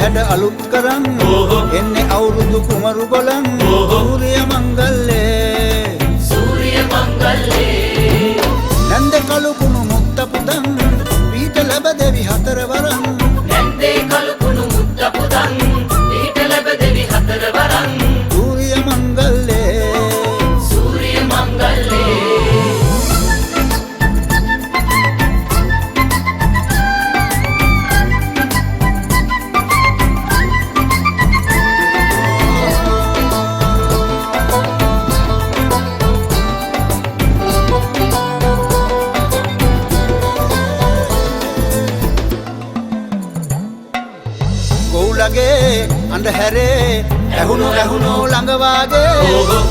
හැඩ අලුත් කරන් එන්නේ අවුරුදු කුමරු බලන් සූර්ය මංගල්ලේ නන්දේ කළු කුණු මුත්ත පුදන් පීඨ ලැබ දෙවි හතර වරන් නන්දේ කළු කුණු මුත්ත පුදන් පීඨ ලැබ දෙවි හතර වරන් සූර්ය මංගල්ලේ ගොවුලගේ අඳුරේ ඇහුණු ළඟ වාගේ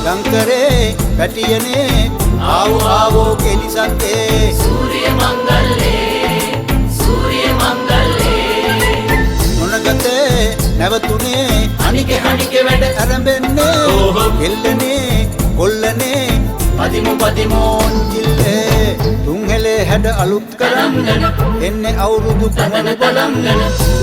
ලංකරේ පැටියනේ ආවෝ කෙලිසත්තේ සූර්ය මංගල්ලේ මොනගතේ නැවතුනේ හනිකේ වැඩ අරඹෙන්නේ කෙල්ලනේ කොල්ලනේ පදිමෝන් ජිල්ලේ තුන්හෙලේ හැඩ අලුත් කරන් එන්නේ අවුරුදු කුමරු බලන්